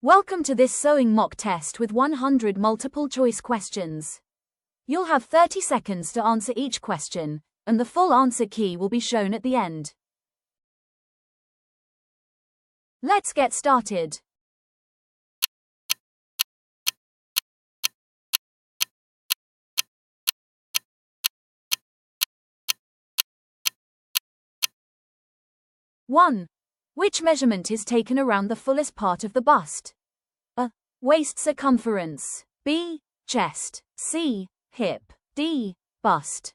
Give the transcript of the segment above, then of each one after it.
Welcome to this sewing mock test with 100 multiple choice questions. You'll have 30 seconds to answer each question, and the full answer key will be shown at the end. Let's get started. One. Which measurement is taken around the fullest part of the bust? A. Waist circumference. B. Chest. C. Hip. D. Bust.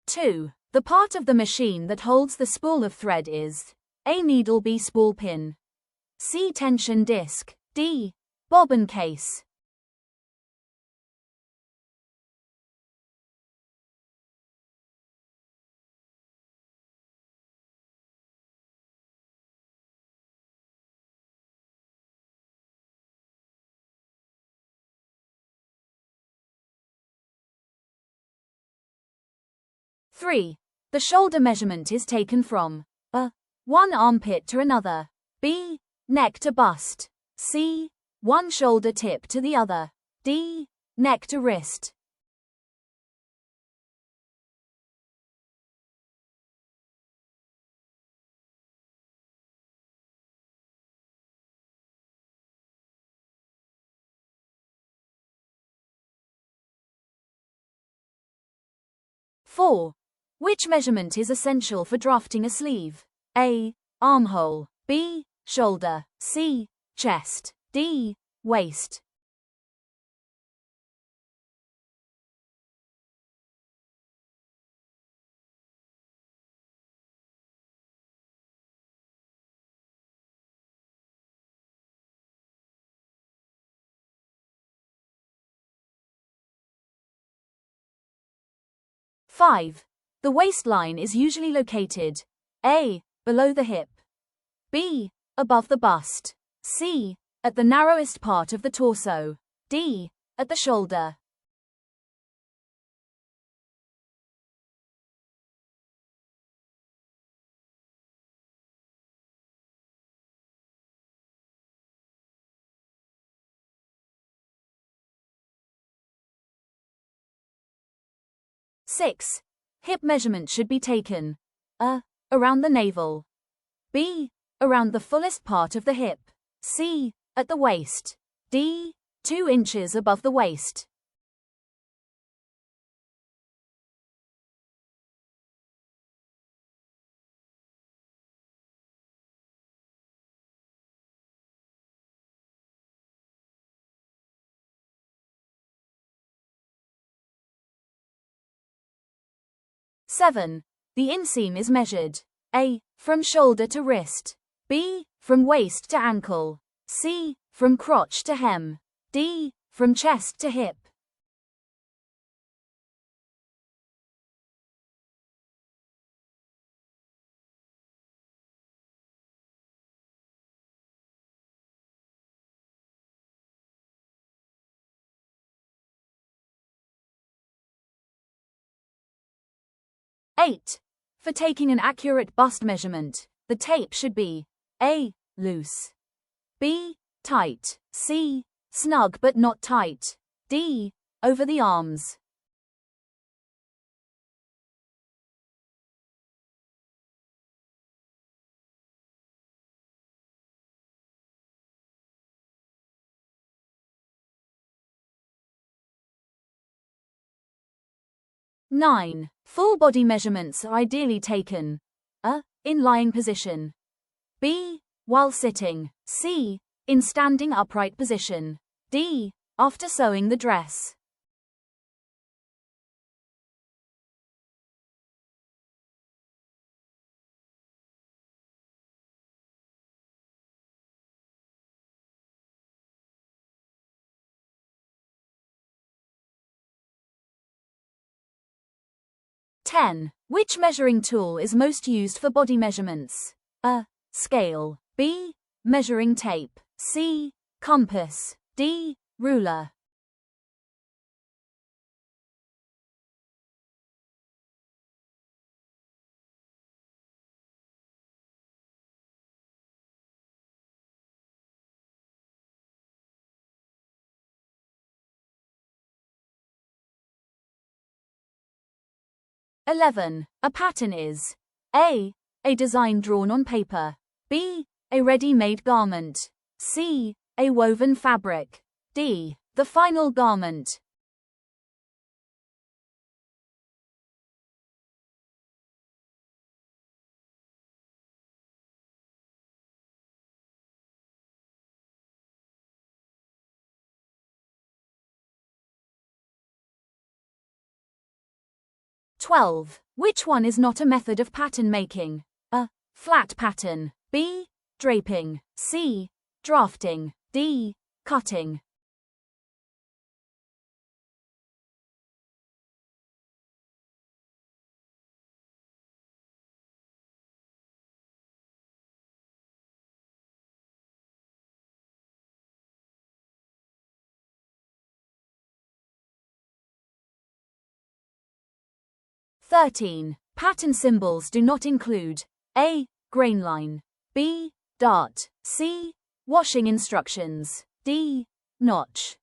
Two. The part of the machine that holds the spool of thread is A. Needle. B. Spool pin. C. Tension disc. D. Bobbin case. Three. The shoulder measurement is taken from A. One armpit to another. B. Neck to bust. C. One shoulder tip to the other. D. Neck to wrist. Four. Which measurement is essential for drafting a sleeve? A. Armhole. B. Shoulder. C. Chest. D. Waist. Five. The waistline is usually located A. Below the hip. B. Above the bust. C. At the narrowest part of the torso. D. At the shoulder. Six. Hip measurement should be taken A. Around the navel. B. Around the fullest part of the hip. C. At the waist. D. 2 inches above the waist. Seven. The inseam is measured A. From shoulder to wrist. B. From waist to ankle. C. From crotch to hem. D. From chest to hip. Eight. For taking an accurate bust measurement, the tape should be A. Loose. B. Tight. C. Snug but not tight. D. Over the arms. Nine. Full body measurements are ideally taken A. In lying position. B. While sitting. C. In standing upright position. D. After sewing the dress. 10. Which measuring tool is most used for body measurements? A. Scale. B. Measuring tape. C. Compass. D. Ruler. A pattern is A. A design drawn on paper. B. A ready-made garment. C. A woven fabric. D. The final garment. Which one is not a method of pattern making? A. Flat pattern. B. Draping. C. Drafting. D. Cutting. Pattern symbols do not include A. Grain line. B. Dart. C. Washing instructions. D. Notch.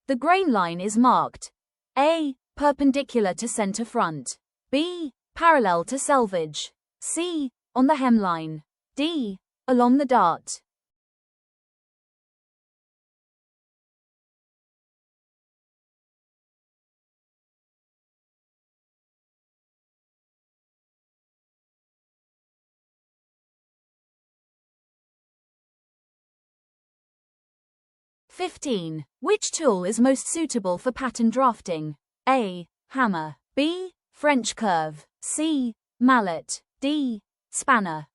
The grain line is marked A. Perpendicular to center front. B. Parallel to selvage. C. On the hemline. D. Along the dart. Which tool is most suitable for pattern drafting? A. Hammer. B. French curve. C. Mallet. D. Spanner.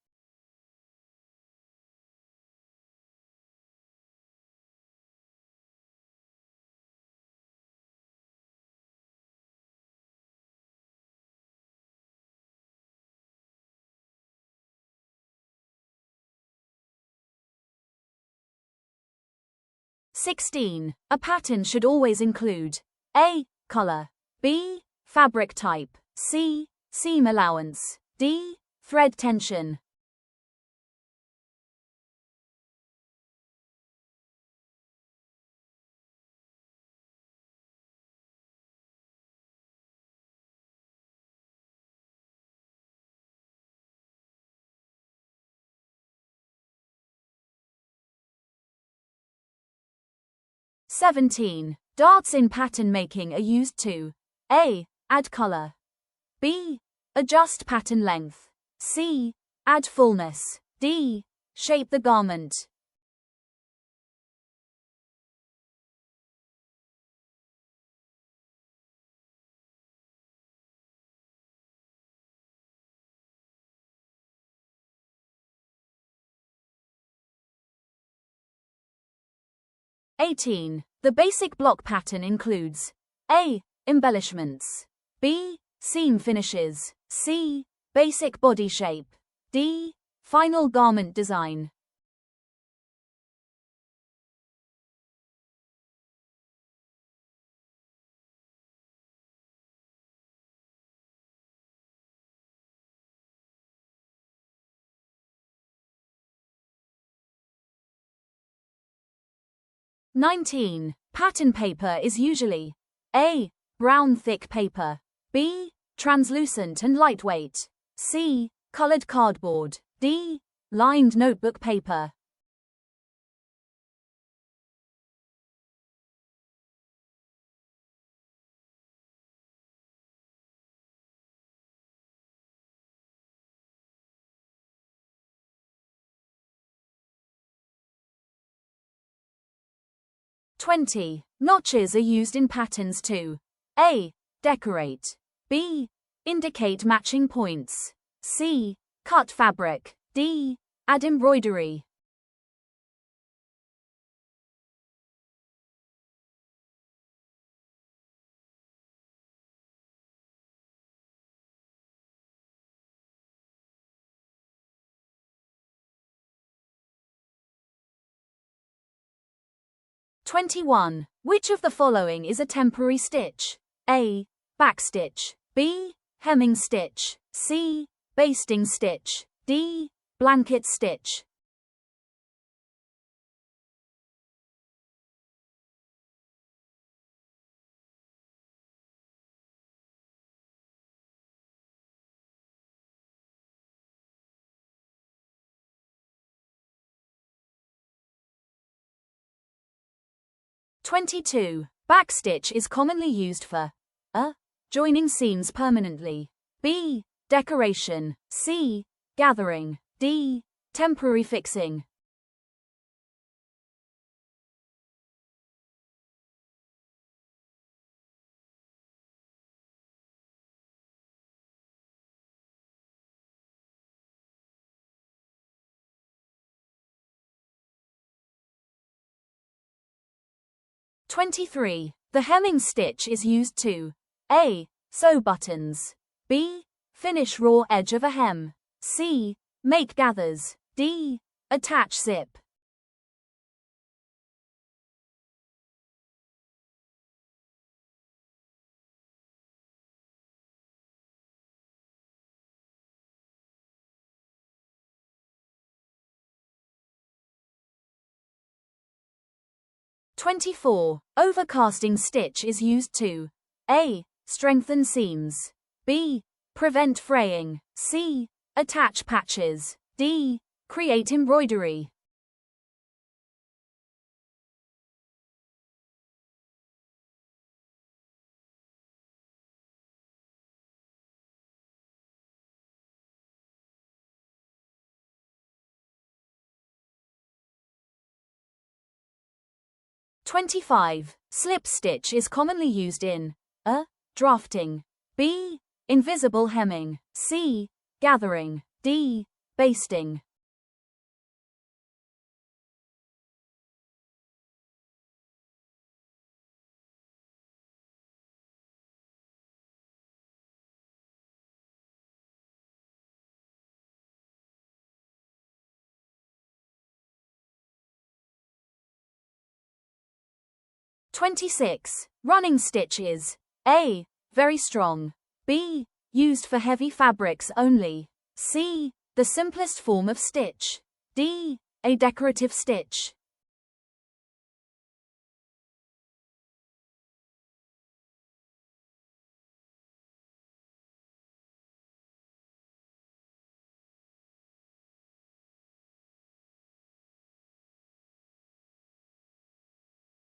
A pattern should always include A. Color. B. Fabric type. C. Seam allowance. D. Thread tension. Darts in pattern making are used to A. Add color. B. Adjust pattern length. C. Add fullness. D. Shape the garment. The basic block pattern includes A. Embellishments. B. Seam finishes. C. Basic body shape. D. Final garment design. Pattern paper is usually A. Brown thick paper. B. Translucent and lightweight. C. Colored cardboard. D. Lined notebook paper. 20. Notches are used in patterns to A. Decorate. B. Indicate matching points. C. Cut fabric. D. Add embroidery. (21) Which of the following is a temporary stitch? A. Backstitch. B. Hemming stitch. C. Basting stitch. D. Blanket stitch. (22) Backstitch is commonly used for A. Joining seams permanently. B. Decoration. C. Gathering. D. Temporary fixing. (23) The hemming stitch is used to A. Sew buttons. B. Finish raw edge of a hem. C. Make gathers. D. Attach zip. (24) Overcasting stitch is used to A. Strengthen seams. B. Prevent fraying. C. Attach patches. D. Create embroidery. (25) Slip stitch is commonly used in A. Drafting. B. Invisible hemming. C. Gathering. D. Basting. (26) Running stitch is A. Very strong. B. Used for heavy fabrics only. C. The simplest form of stitch. D. A decorative stitch.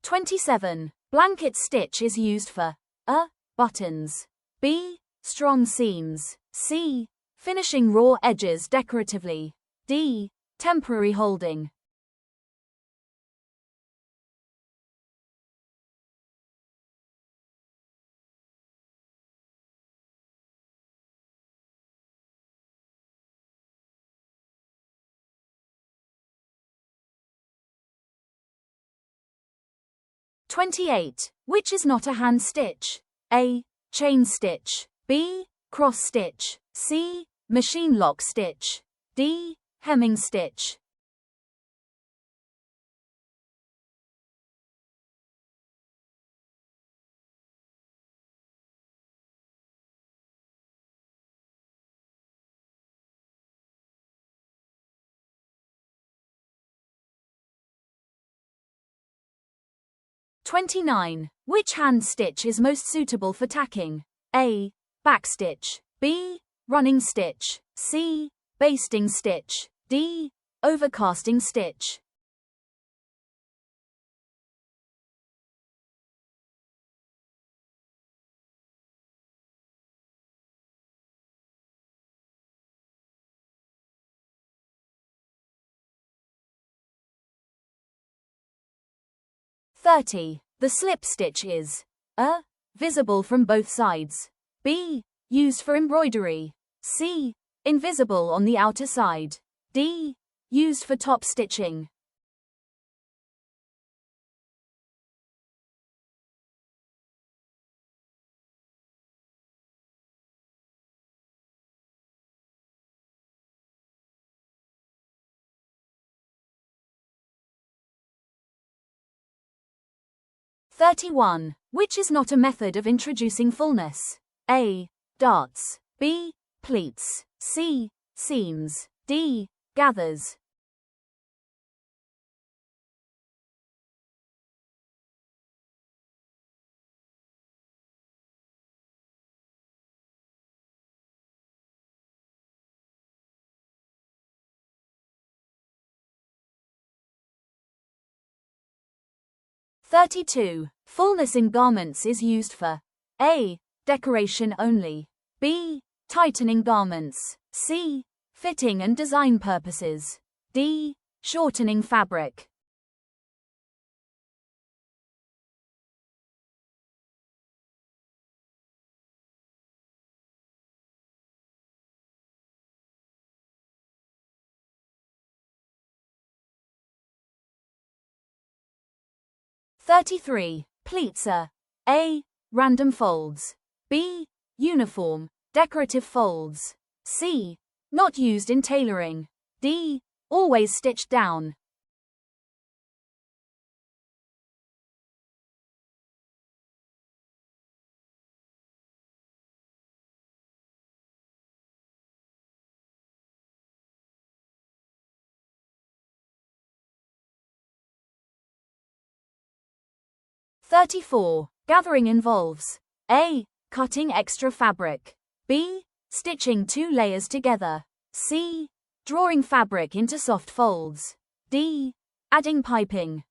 (27) Blanket stitch is used for A. Buttons. B. Strong seams. C. Finishing raw edges decoratively. D. Temporary holding. (28) Which is not a hand stitch? A. Chain stitch. B. Cross stitch. C. Machine lock stitch. D. Hemming stitch. (29) Which hand stitch is most suitable for tacking? A. Backstitch. B. Running stitch. C. Basting stitch. D. Overcasting stitch. 30. The slip stitch is a. Visible from both sides. B. Used for embroidery. C. Invisible on the outer side. D. Used for top stitching. (31) Which is not a method of introducing fullness? A. Darts. B. Pleats. C. Seams. D. Gathers. (32) Fullness in garments is used for A. Decoration only. B. Tightening garments. C. Fitting and design purposes. D. Shortening fabric. (33) Pleats are A. Random folds. B. Uniform, decorative folds. C. Not used in tailoring. D. Always stitched down. (34) Gathering involves A. Cutting extra fabric. B. Stitching 2 layers together. C. Drawing fabric into soft folds. D. Adding piping.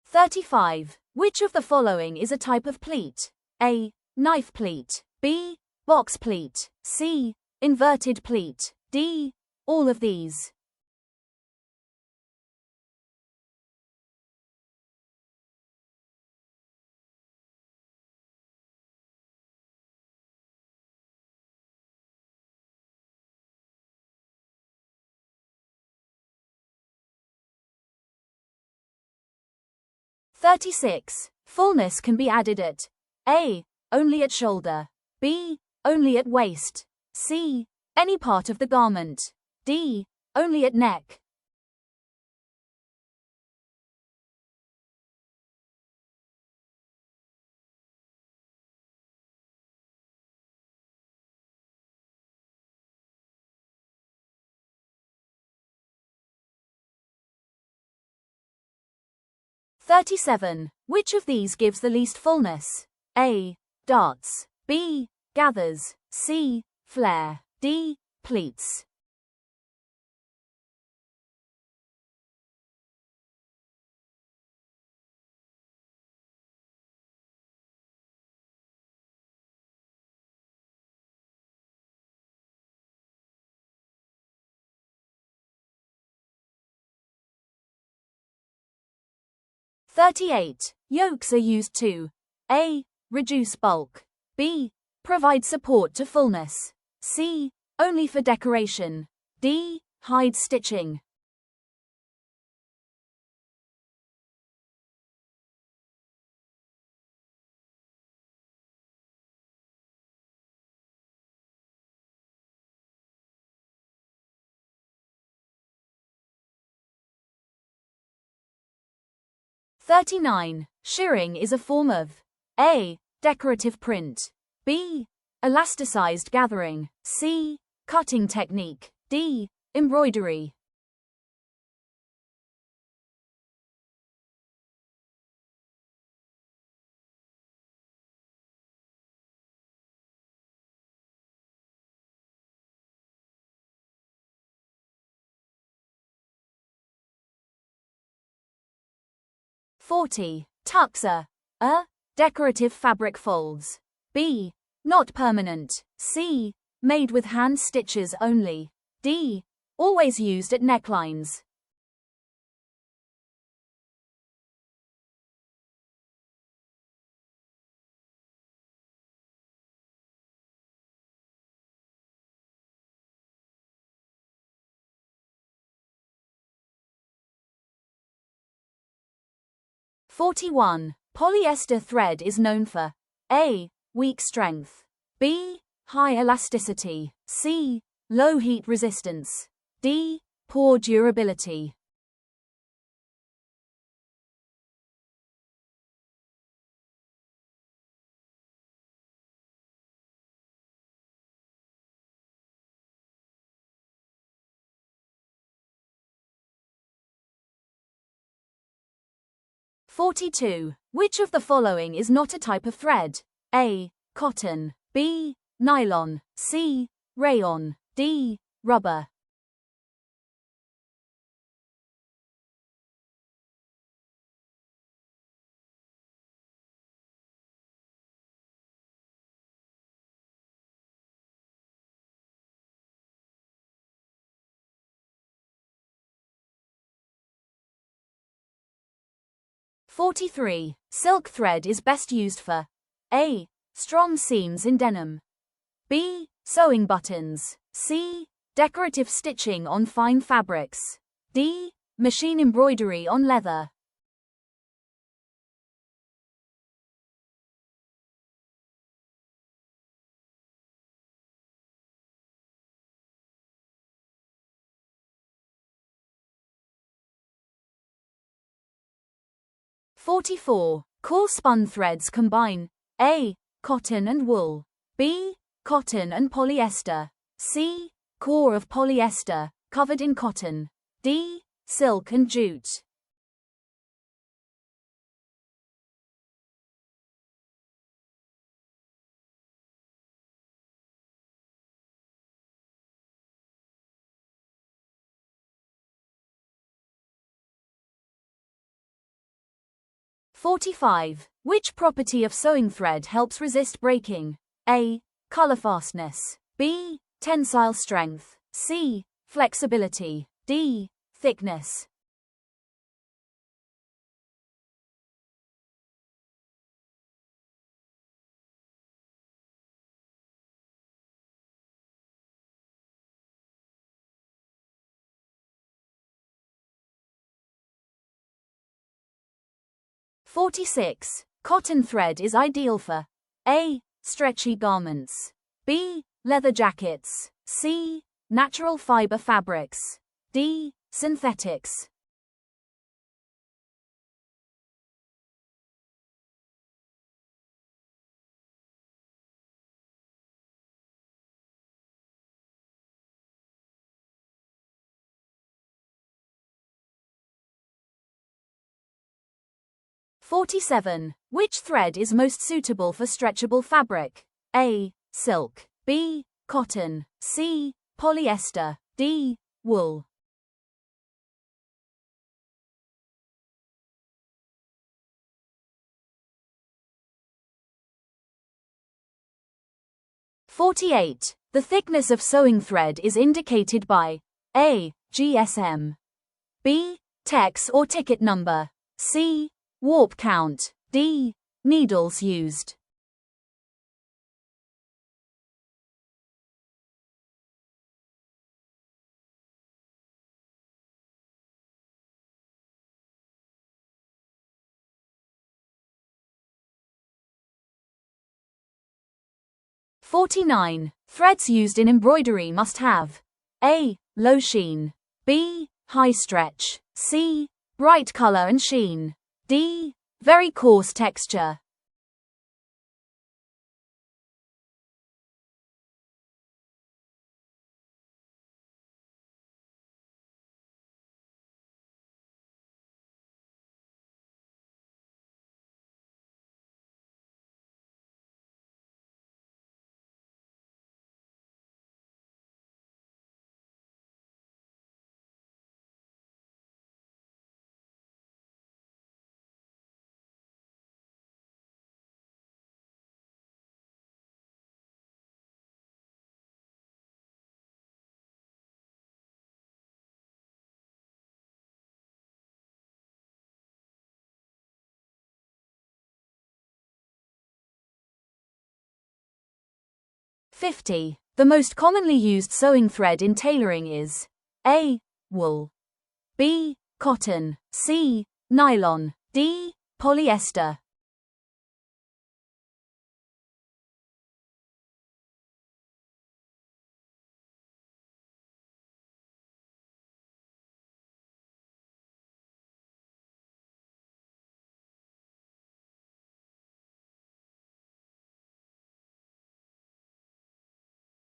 (35) Which of the following is a type of pleat? A. Knife pleat. B. Box pleat. C. Inverted pleat. D. All of these. (36) Fullness can be added at A. Only at shoulder. B. Only at waist. C. Any part of the garment. D. Only at neck. (37) Which of these gives the least fullness? A. Darts. B. Gathers. C. Flare. D. Pleats. (38) Yokes are used to A. Reduce bulk. B. Provide support to fullness. C. Only for decoration. D. Hide stitching. (39) Shirring is a form of A. Decorative print. B. Elasticized gathering. C. Cutting technique. D. Embroidery. 40. Tucks are a. Decorative fabric folds. B. Not permanent. C. Made with hand stitches only. D. Always used at necklines. (41) Polyester thread is known for A. Weak strength. B. High elasticity. C. Low heat resistance. D. Poor durability. (42) Which of the following is not a type of thread? A. Cotton. B. Nylon. C. Rayon. D. Rubber. (43) Silk thread is best used for A. Strong seams in denim. B. Sewing buttons. C. Decorative stitching on fine fabrics. D. Machine embroidery on leather. (44) Coarse spun threads combine A. Cotton and wool. B. Cotton and polyester. C. Core of polyester, covered in cotton. D. Silk and jute. (45) Which property of sewing thread helps resist breaking? A. Color fastness. B. Tensile strength. C. Flexibility. D. Thickness. (46) Cotton thread is ideal for A. Stretchy garments. B. Leather jackets. C. Natural fiber fabrics. D. Synthetics. (47) Which thread is most suitable for stretchable fabric? A. Silk. B. Cotton. C. Polyester. D. Wool. (48) The thickness of sewing thread is indicated by A. GSM. B. Tex or ticket number. C. Warp count. D. Needles used. (49) Threads used in embroidery must have A. Low sheen. B. High stretch. C. Bright color and sheen. D. Very coarse texture. 50. The most commonly used sewing thread in tailoring is A. Wool, B. Cotton, C. Nylon, D. Polyester.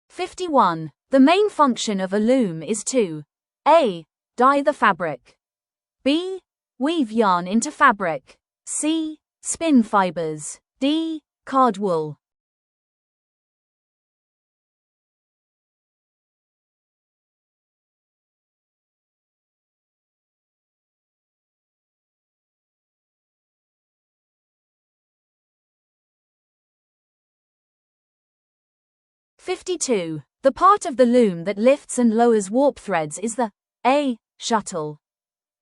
'51. The main function of a loom is to A. Dye the fabric, B. Weave yarn into fabric, C. Spin fibers, D. Card wool. '52. The part of the loom that lifts and lowers warp threads is the A. Shuttle,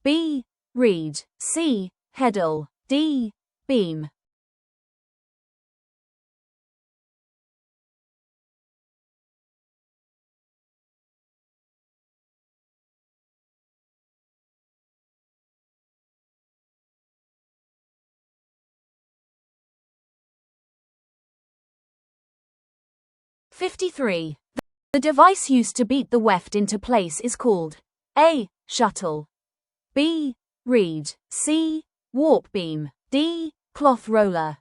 B. Reed, C. Heddle, D. Beam. '53. The device used to beat the weft into place is called A. Shuttle, B. Reed, C. Warp beam, D. Cloth roller.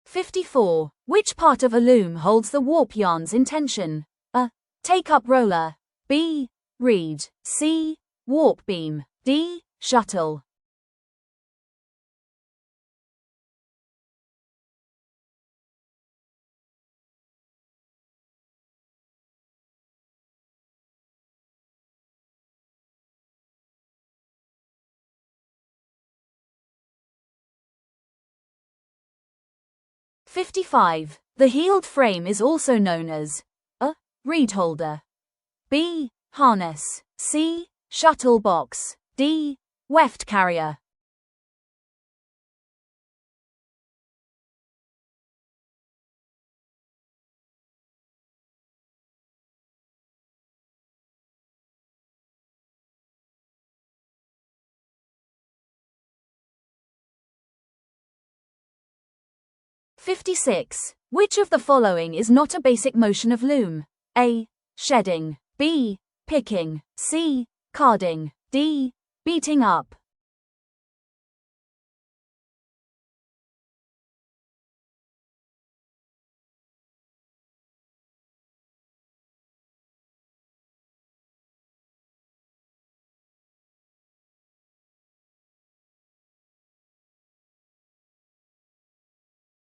'54. Which part of a loom holds the warp yarns in tension? A. Take-up roller, B. Reed, C. Warp beam, D. Shuttle. '55. The heeled frame is also known as A. Reed holder, B. Harness, C. Shuttle box, D. Weft carrier. '56. Which of the following is not a basic motion of loom? A. Shedding, B. Picking, C. Carding, D. Beating up.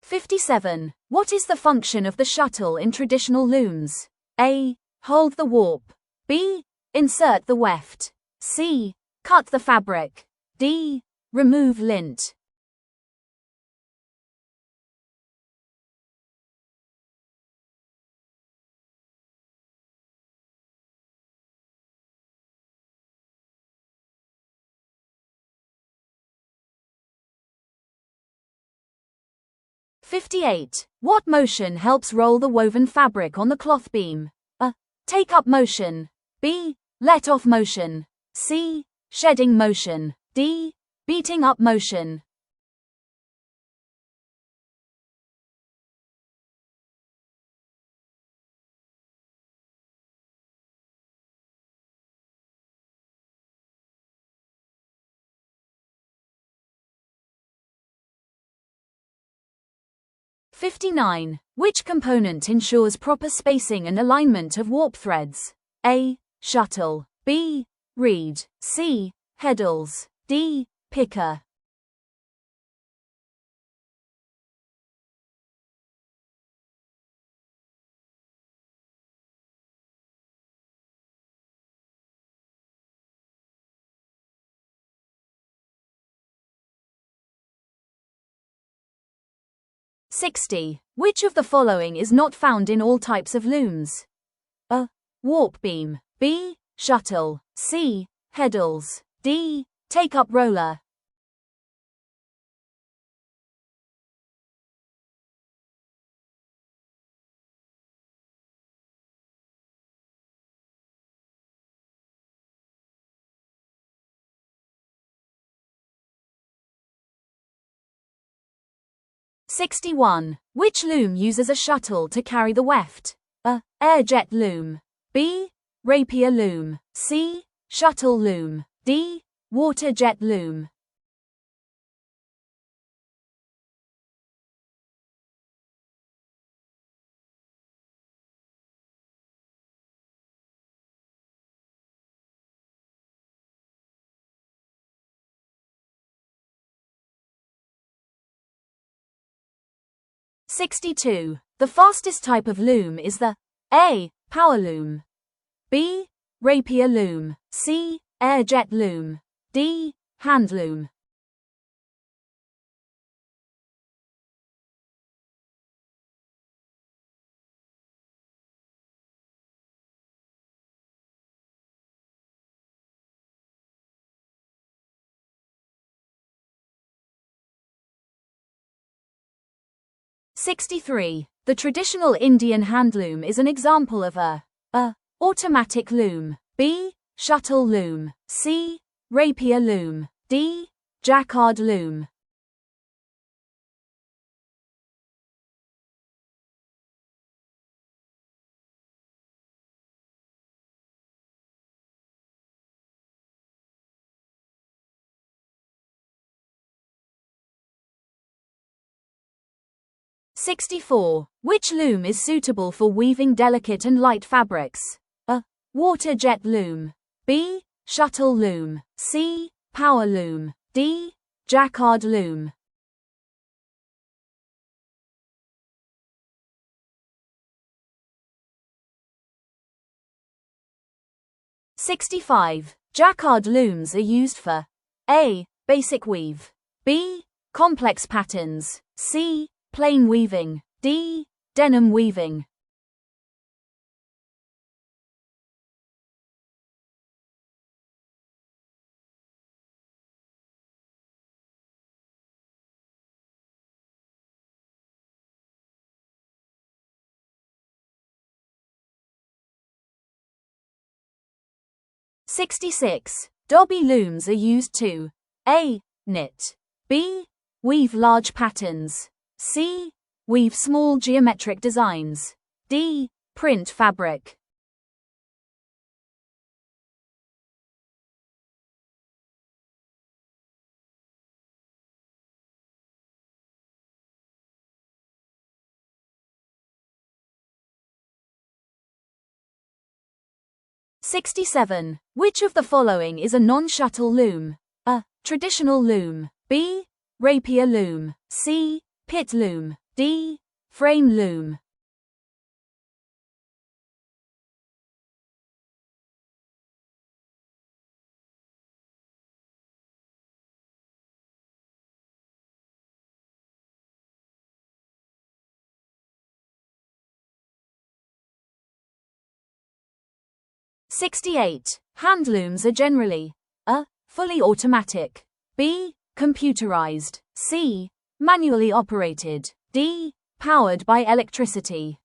'57. What is the function of the shuttle in traditional looms? A. Hold the warp, B. Insert the weft, C. Cut the fabric, D. Remove lint. '58. What motion helps roll the woven fabric on the cloth beam? A. Take-up motion, B. Let-off motion, C. Shedding motion, D. Beating up motion. '59. Which component ensures proper spacing and alignment of warp threads? A. Shuttle, B. Reed, C. Heddles, D. Picker. 60. Which of the following is not found in all types of looms? A. Warp beam. B. Shuttle. C. Heddles. D. Take-up roller. '61. Which loom uses a shuttle to carry the weft? A. Air-jet loom. B. Rapier loom. C. Shuttle loom. D. Water-jet loom. '62. The fastest type of loom is the A. Power loom. B. Rapier loom. C. Air-jet loom. D. Hand loom. '63. The traditional Indian handloom is an example of a automatic loom. B. Shuttle loom. C. Rapier loom. D. Jacquard loom. '64. Which loom is suitable for weaving delicate and light fabrics? A. Water-jet loom. B. Shuttle loom. C. Power loom. D. Jacquard loom. '65. Jacquard looms are used for A. Basic weave. B. Complex patterns. C. Plain weaving. D. Denim weaving. '66. Dobby looms are used to A. Knit. B. Weave large patterns. C. Weave small geometric designs. D. Print fabric. '67. Which of the following is a non-shuttle loom? A. Traditional loom. B. Rapier loom. C. Pit loom. D. Frame loom. '68. Hand looms are generally A. Fully automatic. B. Computerized. C. Manually operated. D. Powered by electricity.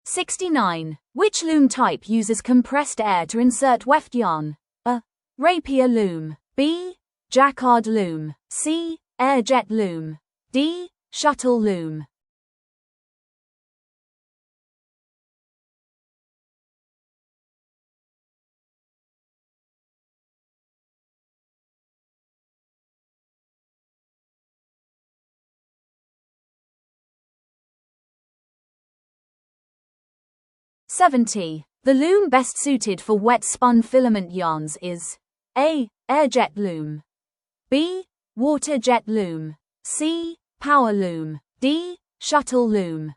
'69. Which loom type uses compressed air to insert weft yarn? A. Rapier loom. B. Jacquard loom. C. Air-jet loom. D. Shuttle loom. '70. The loom best suited for wet spun filament yarns is A. Air-jet loom. B. water jet loom, C. power loom, D. shuttle loom.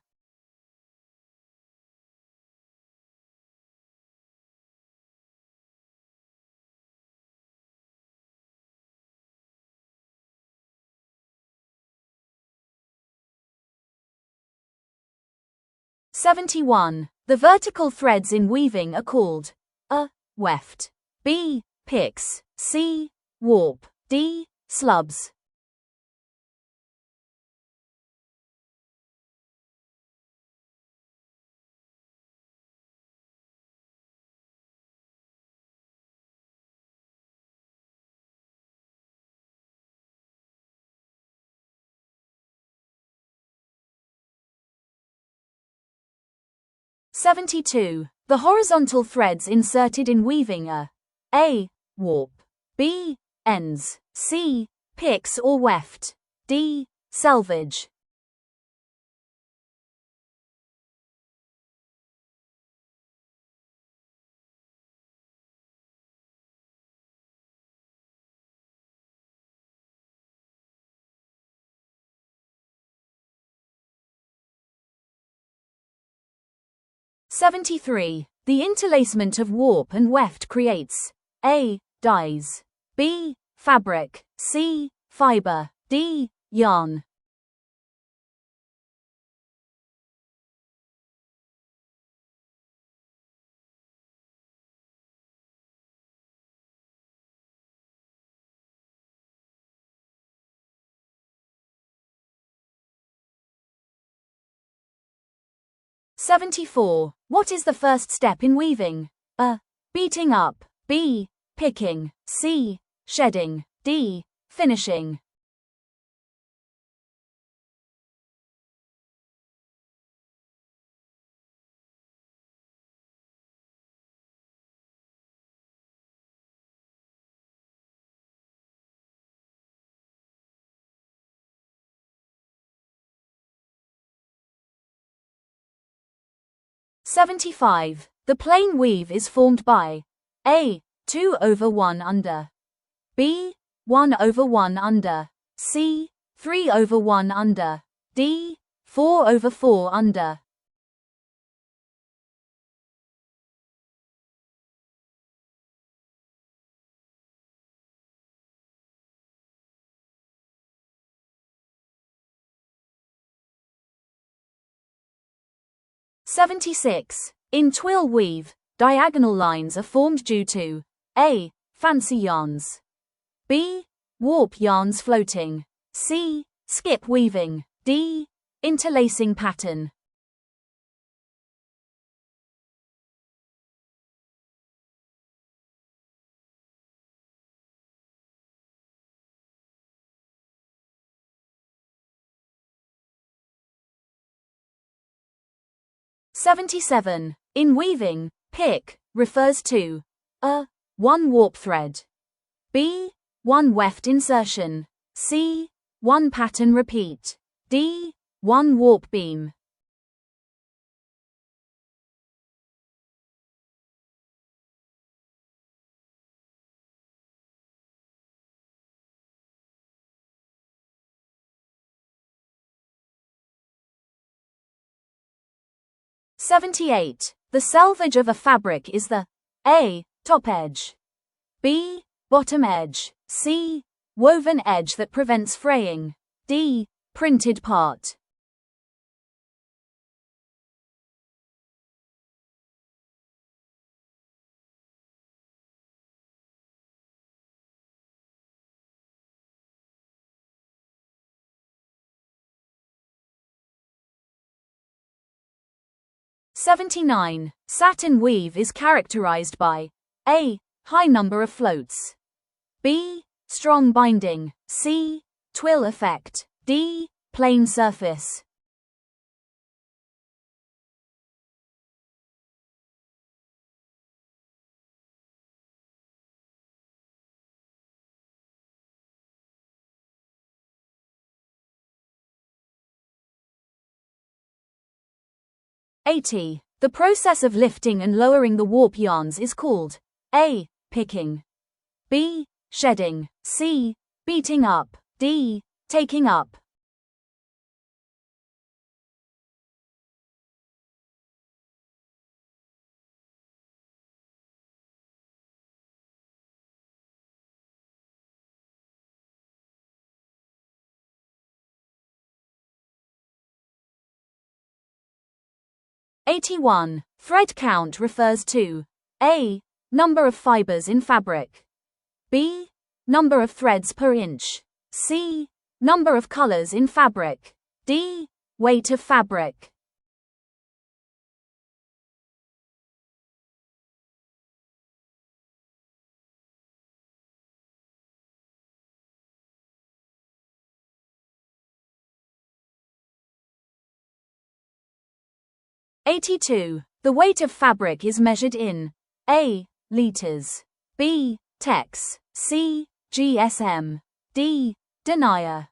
'71. The vertical threads in weaving are called A. weft, B. picks, C. warp, D. slubs. '72. The horizontal threads inserted in weaving are A. warp, B. ends, C. picks or weft, D. selvage. '73. The interlacement of warp and weft creates A. dyes, B. fabric, C. fiber, D. yarn. '74. What is the first step in weaving? A. beating up, B. picking, C. shedding, D. finishing. '75. The plain weave is formed by A. 2/1 under, B. 1/1 under, C. 3/1 under, D. 4/4 under. '76. In twill weave, diagonal lines are formed due to A. fancy yarns, B. warp yarns floating, C. skip weaving, D. interlacing pattern. '77. In weaving, pick refers to A. one warp thread, B. one weft insertion, C. one pattern repeat, D. one warp beam. '78. The selvage of a fabric is the A. top edge, B. bottom edge, C. woven edge that prevents fraying, D. printed part. '79. Satin weave is characterized by A. high number of floats, B. strong binding, C. twill effect, D. plain surface. '80. The process of lifting and lowering the warp yarns is called A. picking, B. shedding, C. beating up, D. Taking up. #81. Thread count refers to A. Number of fibers in fabric. B. Number of threads per inch. C. Number of colors in fabric. D. Weight of fabric. #82. The weight of fabric is measured in A. Liters. B. Tex. C. GSM. D. Denier.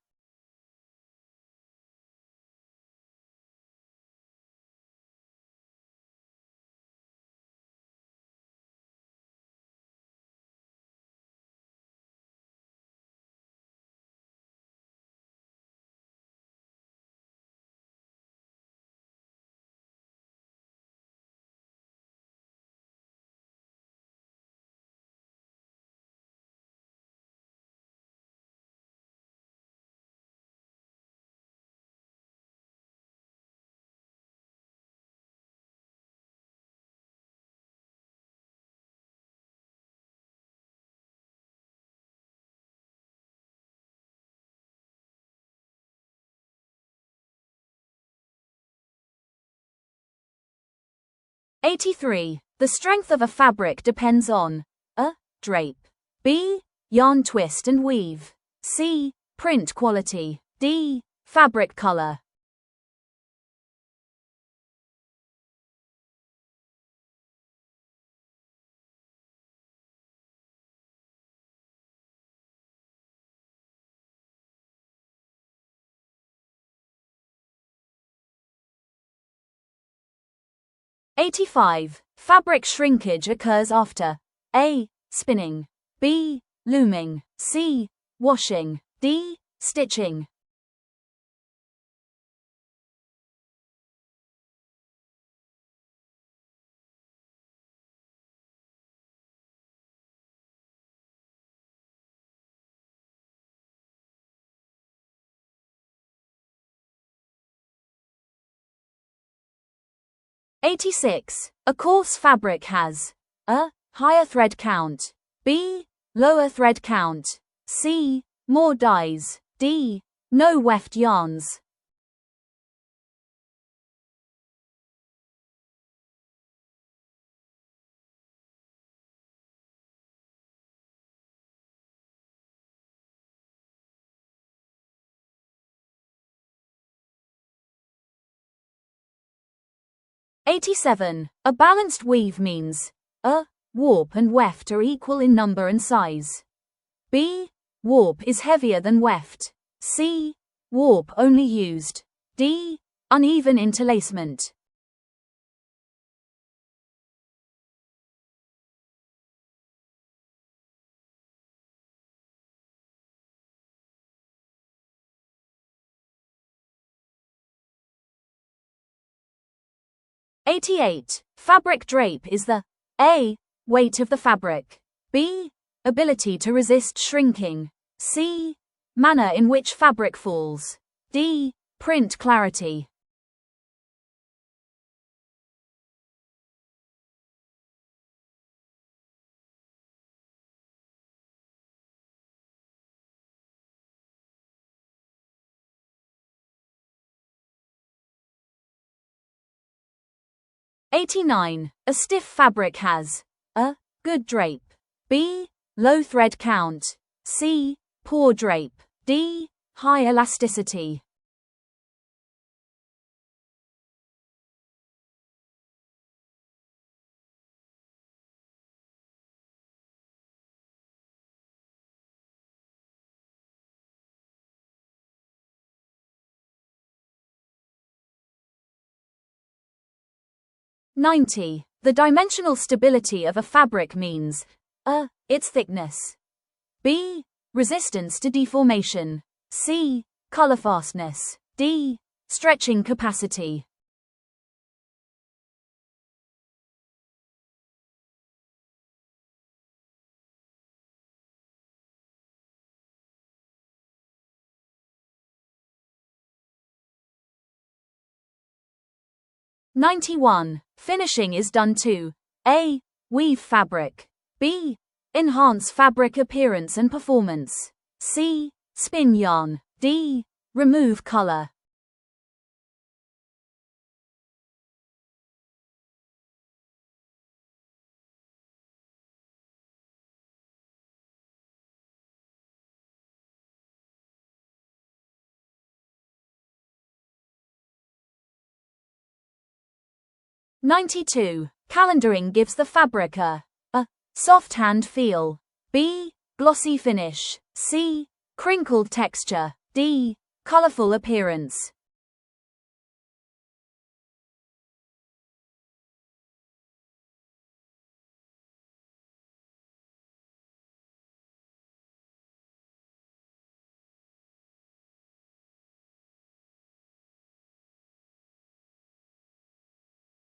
#83. The strength of a fabric depends on A. Drape. B. Yarn twist and weave. C. Print quality. D. Fabric color. #85. Fabric shrinkage occurs after A. Spinning. B. Looming. C. Washing. D. Stitching. #86. A coarse fabric has A. Higher thread count. B. Lower thread count. C. More dyes. D. No weft yarns. #87. A balanced weave means A. Warp and weft are equal in number and size. B. Warp is heavier than weft. C. Warp only used. D. Uneven interlacement. #88. Fabric drape is the A. Weight of the fabric. B. Ability to resist shrinking. C. Manner in which fabric falls. D. Print clarity. #89. A stiff fabric has A. Good drape. B. Low thread count. C. Poor drape. D. High elasticity. #90. The dimensional stability of a fabric means A. Its thickness. B. Resistance to deformation. C. Color fastness. D. Stretching capacity. (91) Finishing is done to A. Weave fabric. B. Enhance fabric appearance and performance. C. Spin yarn. D. Remove color. (92) Calendaring gives the fabric a soft hand feel. B. Glossy finish. C. Crinkled texture. D. Colorful appearance.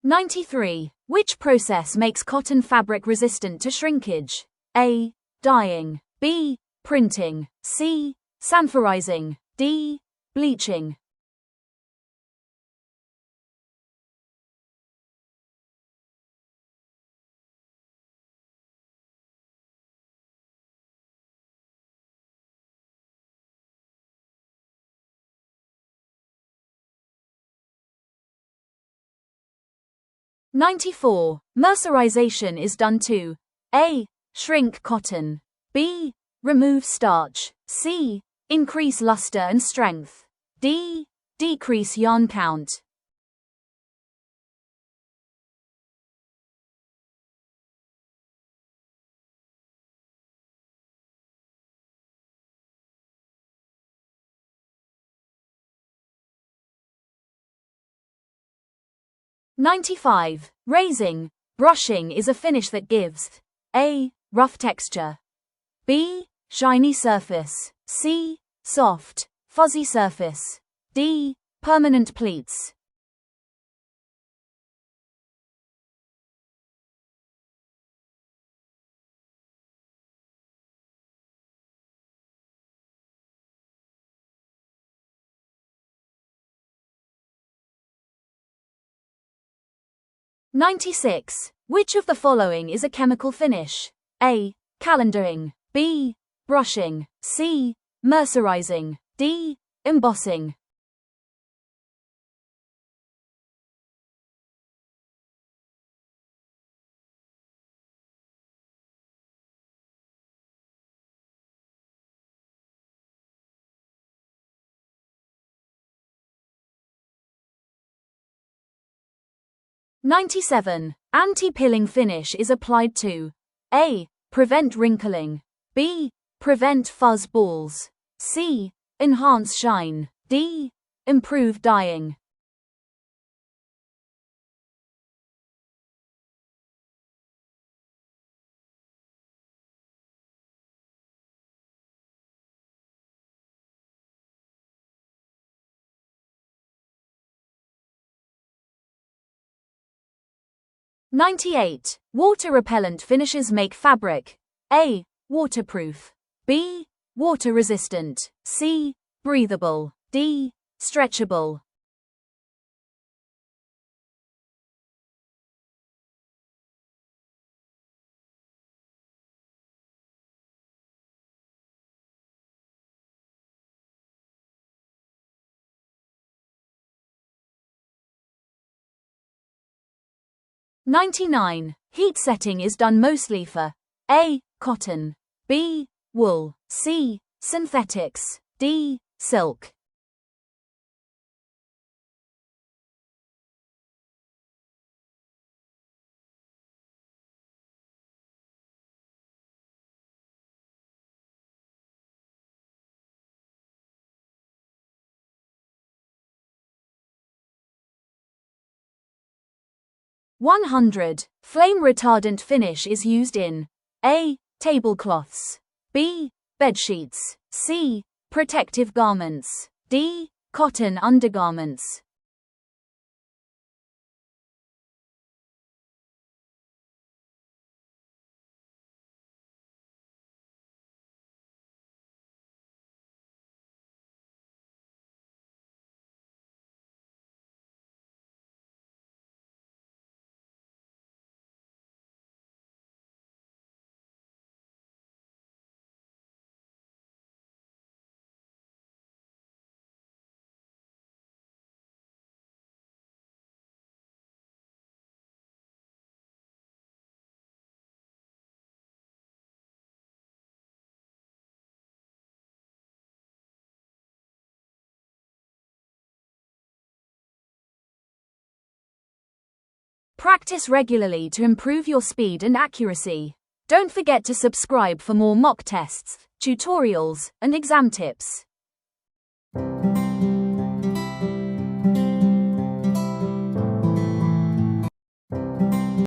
(93) Which process makes cotton fabric resistant to shrinkage? A. Dyeing. B. Printing. C. Sanforizing. D. Bleaching. (94) Mercerization is done to A. Shrink cotton. B. Remove starch. C. Increase luster and strength. D. Decrease yarn count. (95) Raising, brushing is a finish that gives A. Rough texture. B. Shiny surface. C. Soft, fuzzy surface. D. Permanent pleats. (96) Which of the following is a chemical finish? A. Calendaring. B. Brushing. C. Mercerizing. D. Embossing. (97) Anti-pilling finish is applied to A. Prevent wrinkling. B. Prevent fuzz balls. C. Enhance shine. D. Improve dyeing. (98) Water repellent finishes make fabric A. Waterproof. B. Water resistant. C. Breathable. D. Stretchable. (99) Heat setting is done mostly for A. Cotton. B. Wool. C. Synthetics. D. Silk. (100) Flame retardant finish is used in A. Tablecloths. B. Bedsheets. C. Protective garments. D. Cotton undergarments. Practice regularly to improve your speed and accuracy. Don't forget to subscribe for more mock tests, tutorials, and exam tips.